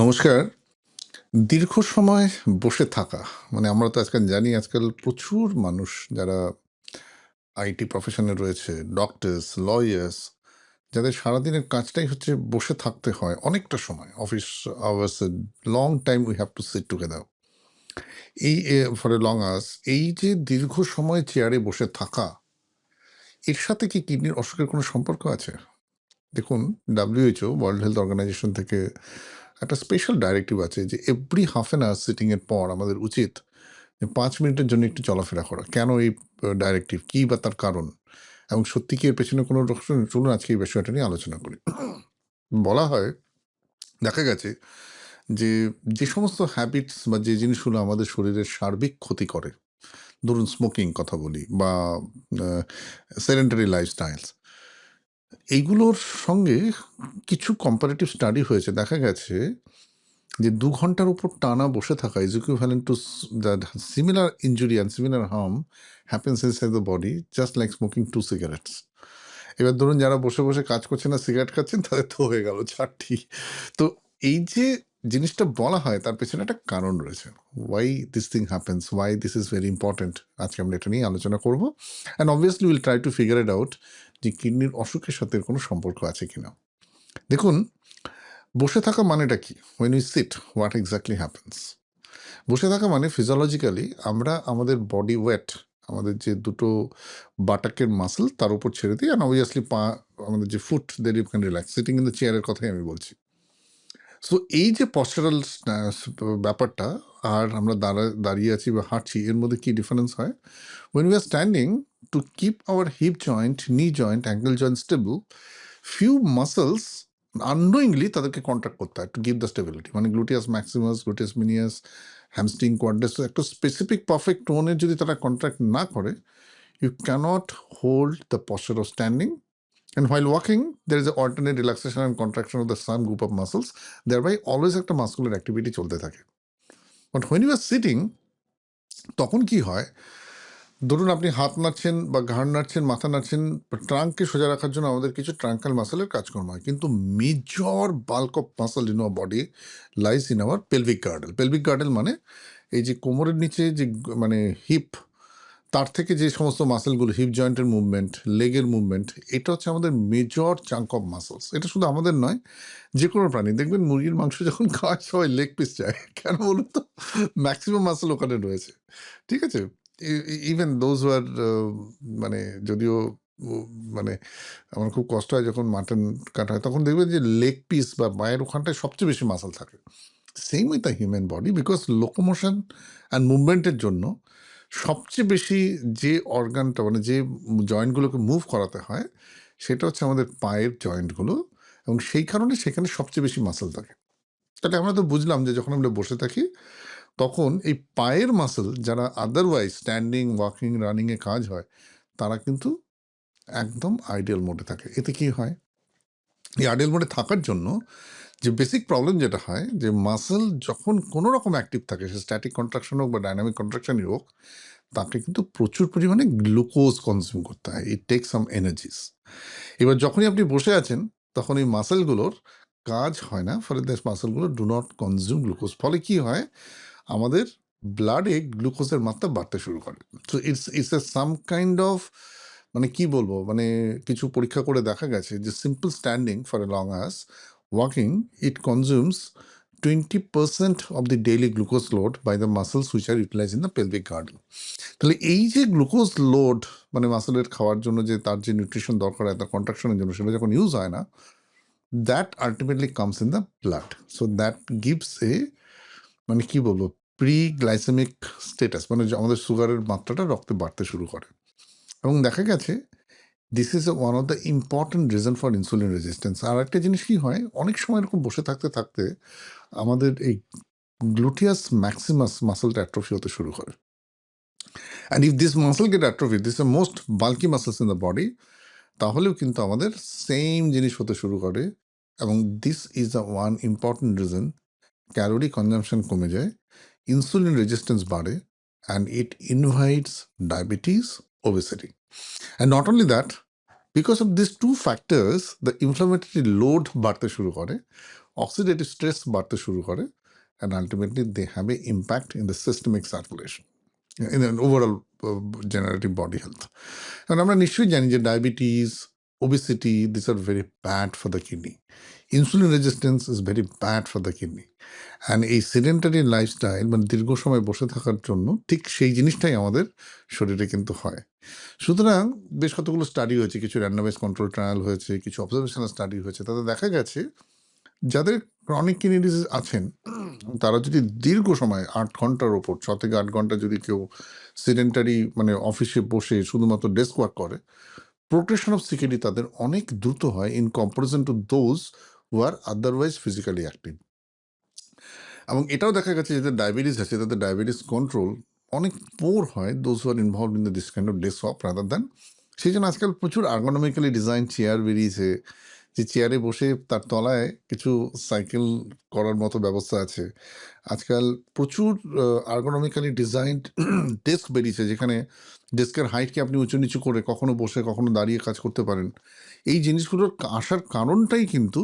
নমস্কার। দীর্ঘ সময় বসে থাকা মানে আমরা তো আজকাল জানি আজকাল প্রচুর মানুষ যারা আইটি প্রফেশনে রয়েছে, ডক্টরস, লয়ার্স যাদের সারাদিনের কাজটাই হচ্ছে বসে থাকতে হয় অনেকটা সময়। Office hours a long time we have to sit together. এই ফর এ লং আওয়ার্স এই যে দীর্ঘ সময় চেয়ারে বসে থাকা, এর সাথে কি কিডনির অসুখের কোনো সম্পর্ক আছে? দেখুন, WHO ওয়ার্ল্ড হেলথ অর্গানাইজেশন থেকে একটা স্পেশাল ডাইরেক্টিভ আছে যে every half an hour sitting এর পর আমাদের উচিত যে ৫ মিনিটের জন্য একটু চলাফেরা করা। কেন এই ডাইরেক্টিভ, কী বা তার কারণ, এবং সত্যি কি এর পেছনে কোনো রহস্য? চলুন আজকে এই বিষয়টা নিয়ে আলোচনা করি। বলা হয়, দেখা গেছে যে যে সমস্ত হ্যাবিটস বা যে জিনিসগুলো আমাদের শরীরের সার্বিক ক্ষতি করে, ধরুন স্মোকিং কথা বলি বা সেডেন্টারি লাইফস্টাইলস, এইগুলোর সঙ্গে কিছু কম্পারেটিভ স্টাডি হয়েছে। দেখা গেছে যে ২ ঘন্টার উপর টানা বসে থাকা is equivalent to that similar injury and similar harm happens inside the body just like smoking 2 cigarettes. এবার ধরুন যারা বসে, বসে কাজ করছেন আর সিগারেট খাচ্ছেন তাদের তো হয়ে গেল ৪টি। তো এই যে জিনিসটা বলা হয় তার পেছনে একটা কারণ রয়েছে। Why this thing happens, why this is very important, আজকে আমরা এটা নিয়ে আলোচনা করব। And obviously we'll try to figure it out যে কিডনির অসুখের সাথে এর কোনো সম্পর্ক আছে কিনা। দেখুন, বসে থাকা মানেটা কি? When we sit, what exactly happens? বসে থাকা মানে ফিজিওলজিক্যালি আমরা আমাদের বডি ওয়েট, আমাদের যে দুটো বাটাকের মাসল তার উপর ছেড়ে দিই, অ্যান্ড অবভিয়াসলি পা, আমাদের যে ফুট দের you can relax, sitting in the চেয়ারের কথাই আমি বলছি। সো এই যে পশ্চারাল ব্যাপারটা, আর আমরা দাঁড়িয়ে আছি বা হাঁটছি, এর মধ্যে কি ডিফারেন্স হয়? When we are standing, to keep our hip joint, knee joint, ankle joint stable, few muscles unknowingly তাদেরকে কন্ট্রাক্ট করতে হয় to give the stability, মানে গ্লুটিয়াস ম্যাক্সিমাস, গ্লুটিয়াস মিনিয়াস, হ্যামস্ট্রিং, কোয়াড্রাস, একটা স্পেসিফিক পারফেক্ট টোনের যদি তারা কন্ট্রাক্ট না করে, you cannot hold the posture of standing. And while walking, there is an alternate relaxation and contraction of the some group of muscles, thereby always একটা muscular activity চলতে থাকে। But when you are sitting, তখন কি হয়? ধরুন আপনি হাত নাড়ছেন বা ঘাড় নাড়ছেন, মাথা নাড়ছেন, ট্রাঙ্ককে সোজা রাখার জন্য আমাদের কিছু ট্রাঙ্কাল মাসেলের কাজকর্ম হয়, কিন্তু major bulk of muscle in our body lies in our pelvic girdle. Pelvic girdle মানে এই যে কোমরের নিচে যে মানে হিপ, তার থেকে যে সমস্ত মাসেলগুলো, হিপ জয়েন্টের মুভমেন্ট, লেগের মুভমেন্ট, এটা হচ্ছে আমাদের মেজর চাঙ্ক অফ মাসলস। এটা শুধু আমাদের নয়, যে কোনো প্রাণী দেখবেন মুরগির মাংস যখন খাওয়ায় সবাই লেগ পিস চায়, কেন বলুন তো? ম্যাক্সিমাম মাসল ওখানে রয়েছে, ঠিক আছে? ইভেন দোজ হু আর মানে যদিও মানে আমার খুব কষ্ট হয় যখন মাটন কাটা হয়, তখন দেখবেন যে লেগ পিস বা পায়ের ওখানটায় সবচেয়ে বেশি মাসল থাকে। Same with the human body, because locomotion and মুভমেন্টের জন্য সবচেয়ে বেশি যে অর্গানটা, মানে যে জয়েন্টগুলোকে মুভ করাতে হয়, সেটা হচ্ছে আমাদের পায়ের জয়েন্টগুলো, এবং সেই কারণে সেখানে সবচেয়ে বেশি মাসল থাকে। তাহলে আমরা তো বুঝলাম যে যখন আমরা বসে থাকি তখন এই পায়ের মাসল, যারা আদারওয়াইজ স্ট্যান্ডিং, ওয়াকিং, রানিংয়ে কাজ হয়, তারা কিন্তু একদম আইডিয়াল মোডে থাকে। এতে কি হয়? এই আইডিয়াল মোডে থাকার জন্য যে বেসিক প্রবলেম যেটা হয়, যে মাসল যখন কোনো রকম অ্যাক্টিভ থাকে, সে স্ট্যাটিক কন্ট্রাকশন হোক বা ডাইনামিক কন্ট্রাকশনই হোক, তাকে কিন্তু প্রচুর পরিমাণে গ্লুকোজ কনজিউম করতে হয়। It take some energies. এবার যখনই আপনি বসে আছেন, তখন এই মাসলগুলোর কাজ হয় না, ফলে মাসলগুলো ডু নট কনজিউম গ্লুকোজ। ফলে কি হয়? আমাদের ব্লাডে গ্লুকোজের মাত্রা বাড়তে শুরু করে। So it's a some kind of, মানে কি বলবো, মানে কিছু পরীক্ষা করে দেখা গেছে যে simple standing for a long hours, walking, it consumes 20% of the daily glucose load by the muscles which are utilize in the pelvic girdle. তাহলে এই যে গ্লুকোজ লোড, মানে মাসলের খাওয়ার জন্য যে তার যে নিউট্রিশন দরকার হয় তার কন্ট্রাকশনের জন্য, সেটা যখন ইউজ হয় না, that ultimately comes in the blood. So that gives a, মানে কি বলবো, প্রি গ্লাইসেমিক স্টেটাস, মানে যে আমাদের সুগারের মাত্রাটা রক্তে বাড়তে শুরু করে। এবং দেখা গেছে this is one of the important reason for insulin resistance. আর একটা জিনিস কি হয়, অনেক সময় এরকম বসে থাকতে থাকতে আমাদের এই গ্লুটিয়াস ম্যাক্সিমাস মাসলটা অ্যাট্রফি হতে শুরু করে। And if this muscle get atrophy, this are most bulky muscles in the body, তাহলেও কিন্তু আমাদের সেম জিনিস হতে শুরু করে। এবং this is the one important reason calorie consumption কমে যায়, ইনসুলিন রেজিস্ট্যান্স বাড়ে, and it invites diabetes, obesity. And not only that, because of this two factors the inflammatory load বাড়তে শুরু করে, অক্সিডেটিভ স্ট্রেস বাড়তে শুরু করে, and ultimately they have A impact in the systemic circulation, in an overall generative body health. কারণ আমরা নিশ্চয়ই জানি যে diabetes, obesity, these are very bad for the kidney. Insulin resistance is very bad for the kidney. And এই sedentary lifestyle মানে দীর্ঘ সময় বসে থাকার জন্য ঠিক সেই জিনিসটাই আমাদের শরীরে কিন্তু হয়। সুতরাং বেশ কতগুলো স্টাডি হয়েছে, কিছু র্যান্ডমাইজ কন্ট্রোল ট্রায়াল হয়েছে, কিছু অবজারভেশনাল স্টাডি হয়েছে, তাতে দেখা গেছে যাদের ক্রনিক কিডনি ডিজিজ আছেন তারা যদি দীর্ঘ সময় 8 ঘন্টার ওপর 6 থেকে 8 ঘন্টা যদি কেউ সেডেন্টারি মানে অফিসে বসে শুধুমাত্র ডেস্ক ওয়ার্ক করে, প্রোগ্রেশন অফ সিকেডি তাদের অনেক দ্রুত হয় in comparison to those who are otherwise physically active. এবং এটাও দেখা গেছে যাদের ডায়াবেটিস আছে তাদের ডায়াবেটিস কন্ট্রোল অনেক পোর হয় those who are involve in the this kind of desk work rather than. সেই জন্য আজকাল প্রচুর আর্গোনমিক্যালি ডিজাইন চেয়ার বেরিয়েছে, যে চেয়ারে বসে তার তলায় কিছু সাইকেল করার মতো ব্যবস্থা আছে। আজকাল প্রচুর আর্গোনমিক্যালি ডিজাইনড ডেস্ক বেরিয়েছে, যেখানে ডেস্কের হাইটকে আপনি উঁচু নিচু করে কখনো বসে কখনো দাঁড়িয়ে কাজ করতে পারেন। এই জিনিসগুলোর আসার কারণটাই কিন্তু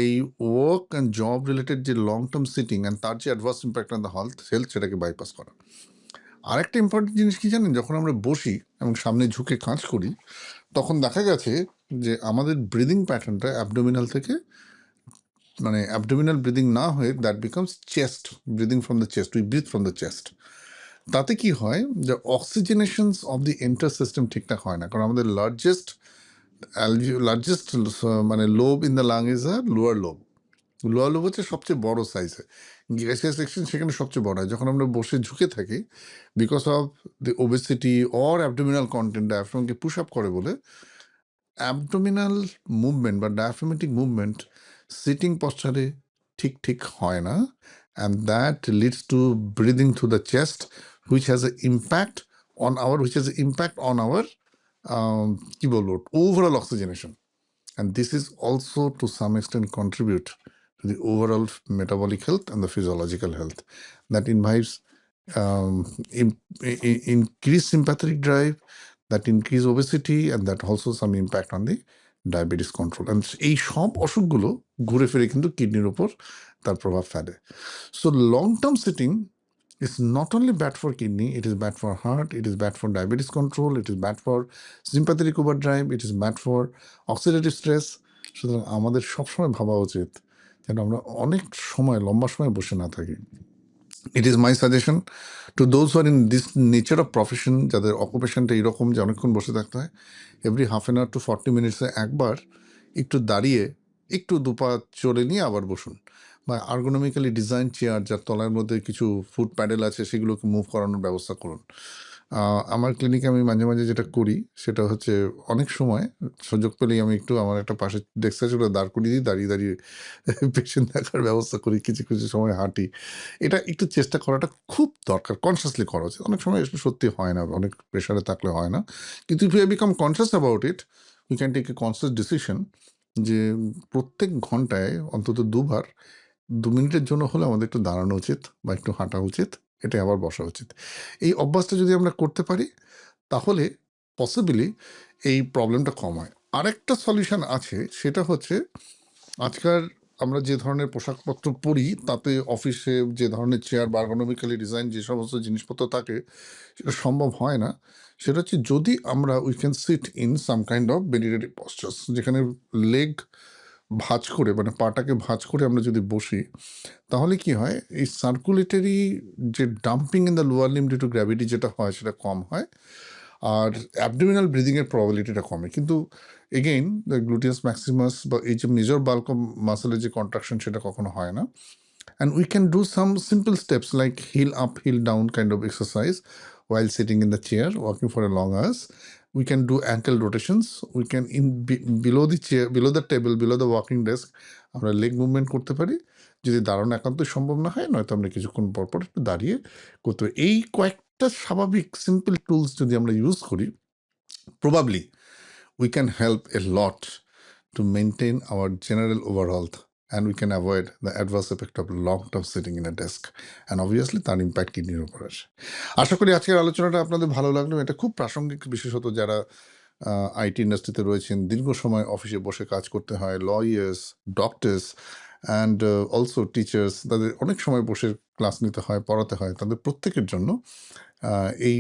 এই ওয়ার্ক অ্যান্ড জব রিলেটেড যে লং টার্ম সিটিং অ্যান্ড তার যে adverse impact on the health সেটাকে বাইপাস করা। আরেকটা ইম্পর্টেন্ট জিনিস কি জানেন, যখন আমরা বসি এবং সামনে ঝুঁকে কাজ করি তখন দেখা গেছে যে আমাদের ব্রিদিং প্যাটার্নটা অ্যাবডোমিনাল থেকে মানে অ্যাবডোমিনাল ব্রিদিং না হয়ে that becomes chest breathing from the chest, we breathe from the chest. তাতে কি হয় যে oxygenations of the entire system ঠিকঠাক হয় না, কারণ আমাদের লার্জেস্ট মানে lobe in the lung is our lower lobe. Lower lobe হচ্ছে সবচেয়ে বড় সাইজে, গ্যাসিয়াস সেকশন সেখানে সবচেয়ে বড় হয়। যখন আমরা বসে ঝুঁকে থাকি because of the obesity or abdominal content ডায়াফ্রামকে পুশ আপ করে বলে অ্যাবডোমিনাল মুভমেন্ট বা ডায়াফ্রামেটিক মুভমেন্ট সিটিং পশ্চারে ঠিক ঠিক হয় না, and that leads to breathing through the chest which has a impact on our কি বলবো overall oxygenation, and this is also to some extent contribute to the overall metabolic health and the physiological health that involves um, increased sympathetic drive, that increase obesity, and that also some impact on the diabetes control. And এই সব অসুখগুলো ঘুরে ফিরে কিন্তু কিডনির উপর তার প্রভাব ফেলে। So long-term sitting is not only bad for kidney, it is bad for heart, it is bad for diabetes control, it is bad for sympathetic overdrive, it is bad for oxidative stress. সুতরাং আমাদের সবসময় ভাবা উচিত যেন আমরা অনেক সময় লম্বা সময় বসে না থাকি। It is my suggestion to those are in this nature of profession, যাদের অকুপেশনটা এরকম যে অনেকক্ষণ বসে থাকতে হয়, every half an hour to 40 মিনিটসে একবার একটু দাঁড়িয়ে একটু দুপা চলে নিয়ে আবার বসুন, বা আর্গোনমিক্যালি ডিজাইন চেয়ার যার তলার মধ্যে কিছু ফুট প্যাডেল আছে সেগুলোকে মুভ করানোর ব্যবস্থা করুন। আমার ক্লিনিকে আমি মাঝে মাঝে যেটা করি সেটা হচ্ছে অনেক সময় সুযোগ পেলেই আমি একটু আমার একটা পাশে ডেস্ক আছে ওটা দাঁড় করিয়ে দিই, দাঁড়িয়ে দাঁড়িয়ে পেশেন্ট দেখার ব্যবস্থা করি, কিছু কিছু সময় হাঁটি। এটা একটু চেষ্টা করাটা খুব দরকার, কনসিয়াসলি করা উচিত। অনেক সময় এসব সত্যি হয় না, অনেক প্রেশারে থাকলে হয় না, কিন্তু if you become conscious about it we can take a conscious decision যে প্রত্যেক ঘন্টায় অন্তত 2 বার 2 মিনিটের জন্য হলে আমাদের একটু দাঁড়ানো উচিত বা একটু হাঁটা উচিত, এটা আবার বসা উচিত। এই অভ্যাসটা যদি আমরা করতে পারি তাহলে পসিবলি এই প্রবলেমটা কম হয়। আরেকটা সলিউশন আছে, সেটা হচ্ছে আজকাল আমরা যে ধরনের পোশাকপত্র পরি তাতে অফিসে যে ধরনের চেয়ার বা ergonomically ডিজাইন যে সমস্ত জিনিসপত্র থাকে সেটা সম্ভব হয় না। সেটা হচ্ছে যদি আমরা we can sit in some kind of meditative postures, যেখানে লেগ ভাঁজ করে মানে পাটাকে ভাঁজ করে আমরা যদি বসি তাহলে কি হয়, এই সার্কুলেটরি যে dumping in the lower limb due to gravity যেটা হয় সেটা কম হয়, আর অ্যাবডোমিনাল ব্রিদিংয়ের প্রবাবিলিটিটা কমে। কিন্তু এগেইন দ্য গ্লুটিয়াস ম্যাক্সিমাস বা এই যে মেজর বাল্ক অফ মাসেলের যে কন্ট্রাকশন সেটা কখনো হয় না। And we can do some simple steps like heel up, heel down kind of exercise while sitting in the chair, walking for a long hours. We can do ankle rotations. We can below the chair, below the table, below the walking desk, আমরা leg movement করতে পারি। যদি দাঁড়ানো একান্তই সম্ভব না হয়, নয়তো আমরা কিছুক্ষণ পর পর একটু দাঁড়িয়ে করতে পারি। এই কয়েকটা স্বাভাবিক সিম্পল টুলস যদি আমরা ইউজ করি, probably we can help a lot to maintain our general overall health, and we can avoid the adverse effect of long-term sitting in a desk, and obviously তার ইম্প্যাক্ট কিডনির উপর আসে। আশা করি আজকের আলোচনাটা আপনাদের ভালো লাগলো। এটা খুব প্রাসঙ্গিক, বিশেষত যারা আইটি ইন্ডাস্ট্রিতে রয়েছেন, দীর্ঘ সময় অফিসে বসে কাজ করতে হয়, lawyers, doctors, and also teachers, তাদের অনেক সময় বসে ক্লাস নিতে হয়, পড়াতে হয়, তাদের প্রত্যেকের জন্য এই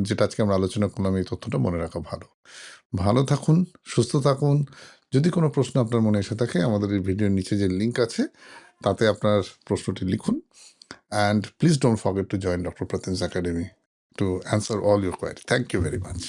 যেটা আজকে আমরা আলোচনা করলাম, এই তথ্যটা মনে রাখা ভালো। ভালো থাকুন, সুস্থ থাকুন। যদি কোনো প্রশ্ন আপনার মনে এসে থাকে, আমাদের এই ভিডিওর নিচে যে লিঙ্ক আছে তাতে আপনার প্রশ্নটি লিখুন। And please don't forget to join doctor Pratim's academy to answer all your queries. Thank you very much.